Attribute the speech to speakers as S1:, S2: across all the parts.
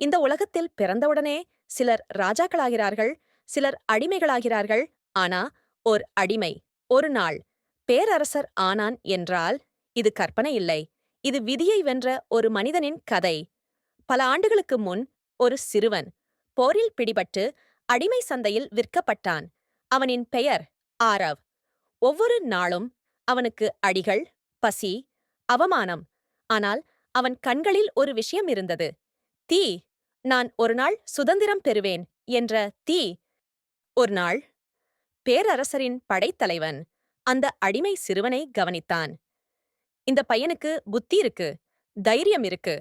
S1: இந்த உலகத்தில் பிறந்தவுடனே சிலர் ராஜாக்களாகிறார்கள், சிலர் அடிமைகளாகிறார்கள். ஆனா, ஓர் அடிமை ஒரு நாள் பேரரசர் ஆனான் என்றால், இது கற்பனை இல்லை. இது விதியை வென்ற ஒரு மனிதனின் கதை. பல ஆண்டுகளுக்கு முன் ஒரு சிறுவன் போரில் பிடிபட்டு அடிமை சந்தையில் விற்கப்பட்டான். அவனின் பெயர் ஆரவ். ஒவ்வொரு நாளும் அவனுக்கு அடிகள், பசி, அவமானம். ஆனால் அவன் கண்களில் ஒரு விஷயம் இருந்தது. தீ. நான் ஒரு நாள் சுதந்திரம் பெறுவேன் என்ற தீ. ஒரு நாள் பேரரசரின் படைத்தலைவன் அந்த அடிமை சிறுவனை கவனித்தான். இந்த பையனுக்கு புத்தி இருக்கு, தைரியம் இருக்கு.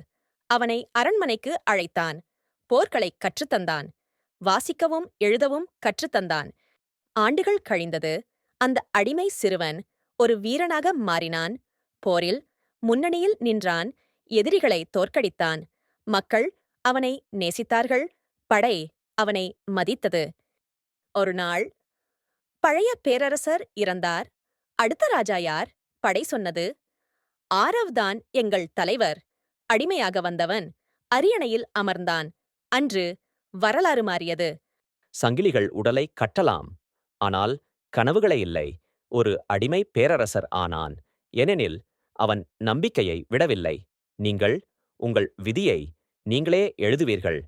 S1: அவனை அரண்மனைக்கு அழைத்தான். போர்களைக் கற்றுத்தந்தான். வாசிக்கவும் எழுதவும் கற்றுத்தந்தான். ஆண்டுகள் கழிந்தது. அந்த அடிமை சிறுவன் ஒரு வீரனாக மாறினான். போரில் முன்னணியில் நின்றான். எதிரிகளை தோற்கடித்தான். மக்கள் அவனை நேசித்தார்கள். படை அவனை மதித்தது. ஒரு நாள் பழைய பேரரசர் இறந்தார். அடுத்த ராஜா யார்? படை சொன்னது. ஆரவ்தான் எங்கள் தலைவர். அடிமையாக வந்தவன் அரியணையில் அமர்ந்தான். அன்று வரலாறு மாறியது.
S2: சங்கிலிகள் உடலை கட்டலாம், ஆனால் கனவுகளை இல்லை. ஒரு அடிமை பேரரசர் ஆனான், ஏனெனில் அவன் நம்பிக்கையை விடவில்லை. நீங்கள் உங்கள் விதியை நீங்களே எழுதுவீர்கள்.